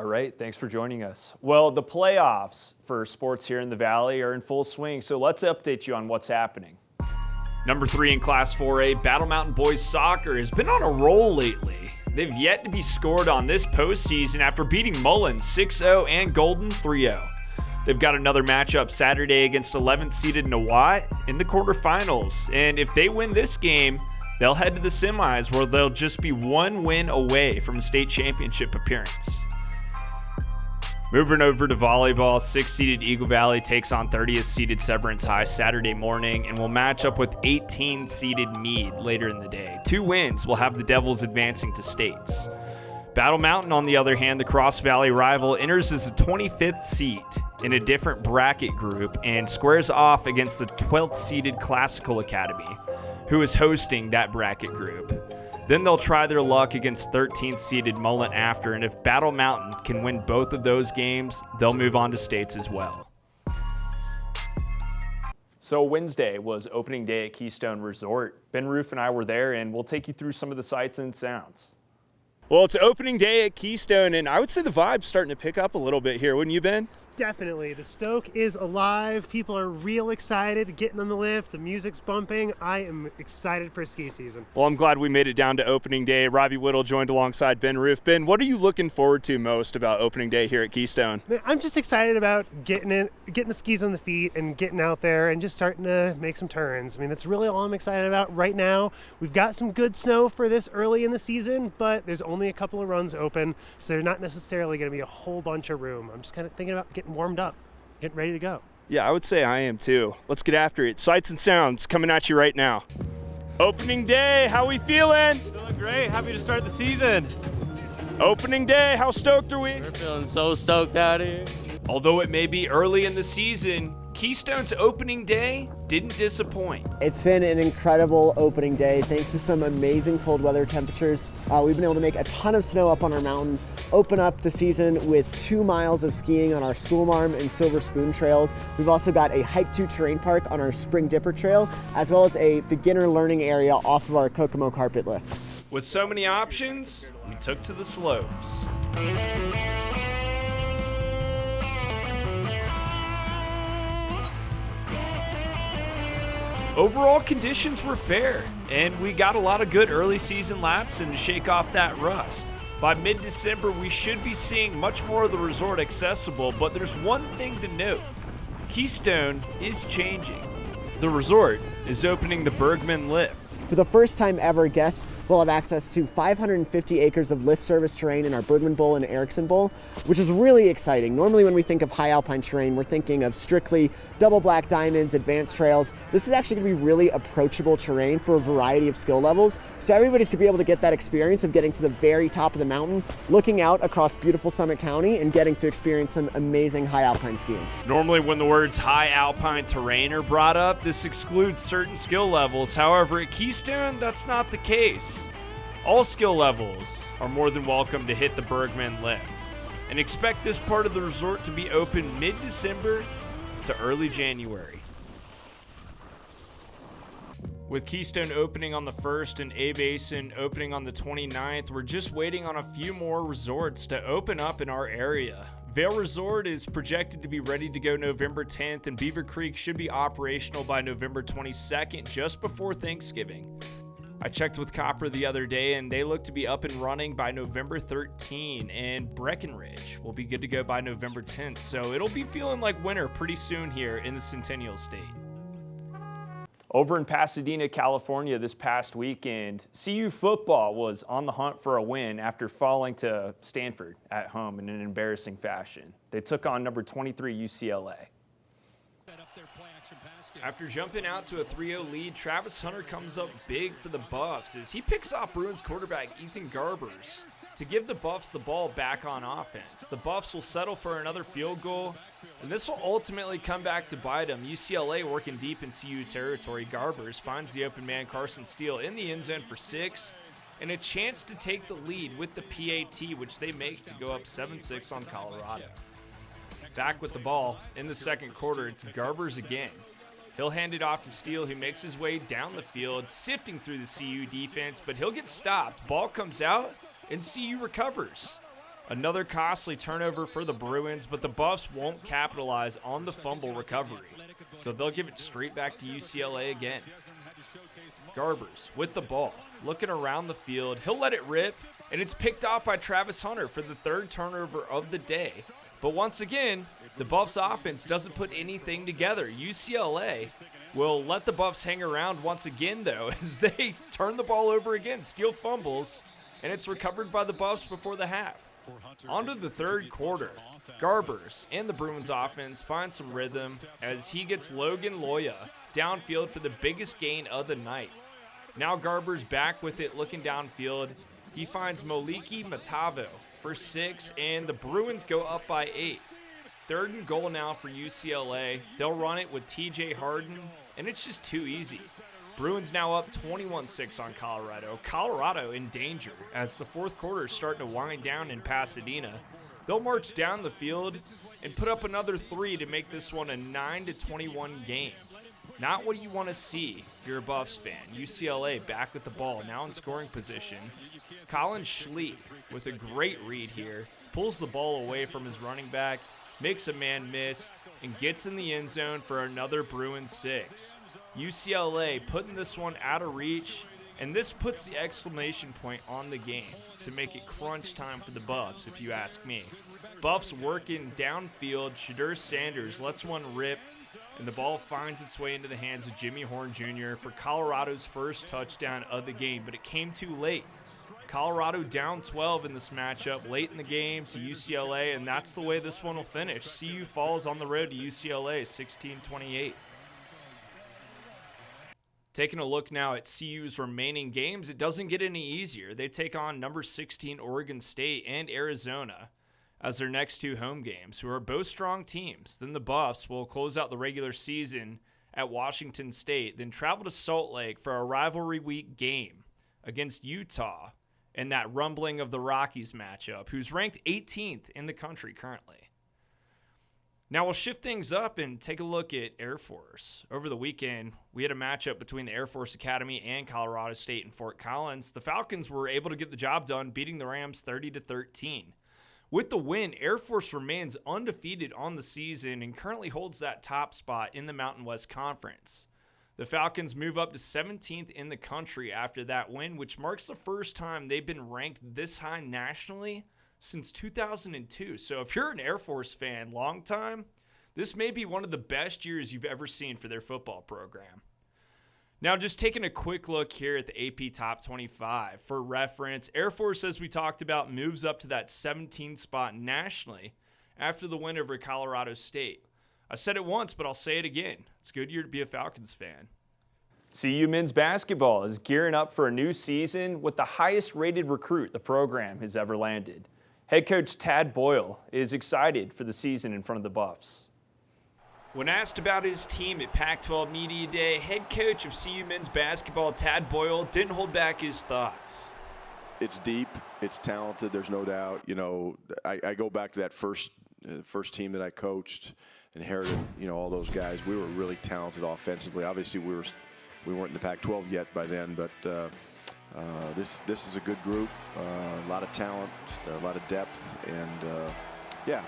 All right, thanks for joining us. Well, the playoffs for sports here in the Valley are in full swing, so let's update you on what's happening. Number 3 in Class 4A, Battle Mountain Boys Soccer has been on a roll lately. They've yet to be scored on this postseason after beating Mullen 6-0 and Golden 3-0. They've got another matchup Saturday against 11th-seeded Niwot in the quarterfinals, and if they win this game, they'll head to the semis where they'll just be one win away from a state championship appearance. Moving over to volleyball, 6th-seeded Eagle Valley takes on 30th-seeded Severance High Saturday morning and will match up with 18th-seeded Meade later in the day. 2 wins will have the Devils advancing to states. Battle Mountain, on the other hand, the Cross Valley rival, enters as the 25th seed in a different bracket group and squares off against the 12th-seeded Classical Academy, who is hosting that bracket group. Then they'll try their luck against 13th-seeded Mullen after, and if Battle Mountain can win both of those games, they'll move on to states as well. So Wednesday was opening day at Keystone Resort. Ben Roof and I were there, and we'll take you through some of the sights and sounds. Well, it's opening day at Keystone, and I would say the vibe's starting to pick up a little bit here, wouldn't you, Ben? Definitely. The Stoke is alive. People are real excited, getting on the lift. The music's bumping. I am excited for ski season. Well, I'm glad we made it down to opening day. Robbie Whittle joined alongside Ben Roof. Ben, what are you looking forward to most about opening day here at Keystone? I'm just excited about getting the skis on the feet and getting out there and just starting to make some turns. I mean, that's really all I'm excited about right now. We've got some good snow for this early in the season, but there's only a couple of runs open, so there's not necessarily going to be a whole bunch of room. I'm just kind of thinking about getting warmed up, getting ready to go. Yeah, I would say I am too. Let's get after it. Sights and sounds coming at you right now. Opening day, how we feeling? Feeling great, happy to start the season. Opening day, how stoked are we? We're feeling so stoked out here. Although it may be early in the season, Keystone's opening day didn't disappoint. It's been an incredible opening day thanks to some amazing cold weather temperatures. We've been able to make a ton of snow up on our mountain, open up the season with 2 miles of skiing on our Schoolmarm and Silver Spoon trails. We've also got a hike to terrain park on our Spring Dipper trail, as well as a beginner learning area off of our Kokomo carpet lift. With so many options, we took to the slopes. Overall conditions were fair, and we got a lot of good early season laps and to shake off that rust. By mid-December, we should be seeing much more of the resort accessible, but there's one thing to note. Keystone is changing. The resort is opening the Bergman Lift. For the first time ever, guests will have access to 550 acres of lift service terrain in our Bergman Bowl and Erickson Bowl, which is really exciting. Normally when we think of high alpine terrain, we're thinking of strictly double black diamonds, advanced trails. This is actually going to be really approachable terrain for a variety of skill levels, so everybody's going to be able to get that experience of getting to the very top of the mountain, looking out across beautiful Summit County, and getting to experience some amazing high alpine skiing. Normally when the words high alpine terrain are brought up, this excludes certain skill levels. However, at Keystone, that's not the case. All skill levels are more than welcome to hit the Bergman Lift, and expect this part of the resort to be open mid-December to early January. With Keystone opening on the 1st and A-Basin opening on the 29th, we're just waiting on a few more resorts to open up in our area. Vail Resort is projected to be ready to go November 10th, and Beaver Creek should be operational by November 22nd, just before Thanksgiving. I checked with Copper the other day, and they look to be up and running by November 13, and Breckenridge will be good to go by November 10th, so it'll be feeling like winter pretty soon here in the Centennial State. Over in Pasadena, California this past weekend, CU football was on the hunt for a win after falling to Stanford at home in an embarrassing fashion. They took on number 23 UCLA. After jumping out to a 3-0 lead, Travis Hunter comes up big for the Buffs as he picks off Bruins quarterback Ethan Garbers to give the Buffs the ball back on offense. The Buffs will settle for another field goal, and this will ultimately come back to bite them. UCLA working deep in CU territory. Garbers finds the open man Carson Steele in the end zone for 6, and a chance to take the lead with the PAT, which they make to go up 7-6 on Colorado. Back with the ball in the second quarter, it's Garbers again. He'll hand it off to Steele, who makes his way down the field, sifting through the CU defense, but he'll get stopped. Ball comes out, and CU recovers. Another costly turnover for the Bruins, but the Buffs won't capitalize on the fumble recovery, so they'll give it straight back to UCLA again. Garbers with the ball, looking around the field. He'll let it rip, and it's picked off by Travis Hunter for the third turnover of the day. But once again, the Buffs offense doesn't put anything together. UCLA will let the Buffs hang around once again, though, as they turn the ball over again, steal fumbles, and it's recovered by the Buffs before the half. On to the third quarter. Garbers and the Bruins offense find some rhythm as he gets Logan Loya downfield for the biggest gain of the night. Now Garbers back with it, looking downfield. He finds Moliki Matavo for 6, and the Bruins go up by 8. Third and goal now for UCLA. They'll run it with TJ Harden, and it's just too easy. Bruins now up 21-6 on Colorado. Colorado in danger as the fourth quarter is starting to wind down in Pasadena. They'll march down the field and put up another 3 to make this one a 9-21 game. Not what you want to see if you're a Buffs fan. UCLA back with the ball, now in scoring position. Colin Schlee with a great read here. Pulls the ball away from his running back, makes a man miss, and gets in the end zone for another Bruins 6. UCLA putting this one out of reach, and this puts the exclamation point on the game to make it crunch time for the Buffs, if you ask me. Buffs working downfield. Shadur Sanders lets one rip, and the ball finds its way into the hands of Jimmy Horn Jr. for Colorado's first touchdown of the game, but it came too late. Colorado down 12 in this matchup late in the game to UCLA, and that's the way this one will finish. CU falls on the road to UCLA 16-28. Taking a look now at CU's remaining games, it doesn't get any easier. They take on number 16 Oregon State and Arizona as their next 2 home games, who are both strong teams. Then the Buffs will close out the regular season at Washington State, then travel to Salt Lake for a rivalry week game against Utah in that rumbling of the Rockies matchup, who's ranked 18th in the country currently. Now we'll shift things up and take a look at Air Force. Over the weekend, we had a matchup between the Air Force Academy and Colorado State in Fort Collins. The Falcons were able to get the job done, beating the Rams 30-13. With the win, Air Force remains undefeated on the season and currently holds that top spot in the Mountain West Conference. The Falcons move up to 17th in the country after that win, which marks the first time they've been ranked this high nationally since 2002. So if you're an Air Force fan, long time, this may be one of the best years you've ever seen for their football program. Now, just taking a quick look here at the AP Top 25. For reference, Air Force, as we talked about, moves up to that 17th spot nationally after the win over Colorado State. I said it once, but I'll say it again. It's a good year to be a Falcons fan. CU men's basketball is gearing up for a new season with the highest-rated recruit the program has ever landed. Head coach Tad Boyle is excited for the season in front of the Buffs. When asked about his team at Pac-12 Media Day, head coach of CU men's basketball Tad Boyle didn't hold back his thoughts. It's deep, it's talented, there's no doubt. You know, I go back to that first team that I coached, inherited, all those guys. We were really talented offensively. Obviously, we weren't in the Pac-12 yet by then, but this is a good group, a lot of talent, a lot of depth, and yeah.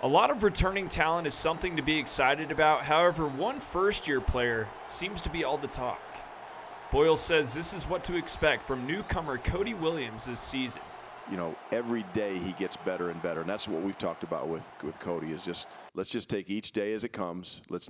A lot of returning talent is something to be excited about. However, one first-year player seems to be all the talk. Boyle says this is what to expect from newcomer Cody Williams this season. Every day he gets better and better, and that's what we've talked about with Cody. Is let's just take each day as it comes. Let's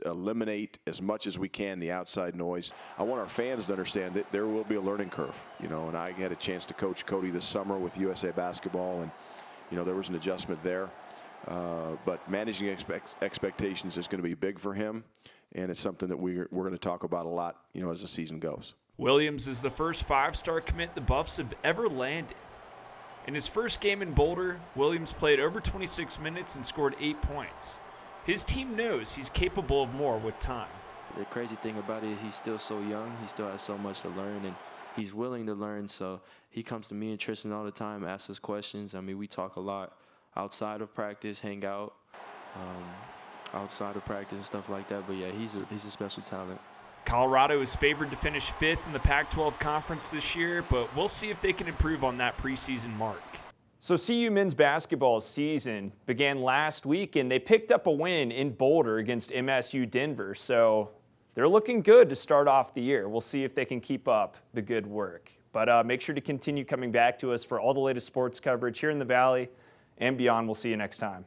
eliminate as much as we can the outside noise. I want our fans to understand that there will be a learning curve. And I had a chance to coach Cody this summer with USA Basketball, and there was an adjustment there. But managing expectations is going to be big for him, and it's something that we're going to talk about a lot, as the season goes. Williams is the first 5-star commit the Buffs have ever landed. In his first game in Boulder, Williams played over 26 minutes and scored 8 points. His team knows he's capable of more with time. The crazy thing about it is he's still so young. He still has so much to learn, and he's willing to learn. So he comes to me and Tristan all the time, asks us questions. I mean, we talk a lot outside of practice, hang out outside of practice and stuff like that. But yeah, he's a special talent. Colorado is favored to finish 5th in the Pac-12 conference this year, but we'll see if they can improve on that preseason mark. So CU men's basketball season began last week, and they picked up a win in Boulder against MSU Denver. So they're looking good to start off the year. We'll see if they can keep up the good work. But make sure to continue coming back to us for all the latest sports coverage here in the Valley and beyond. We'll see you next time.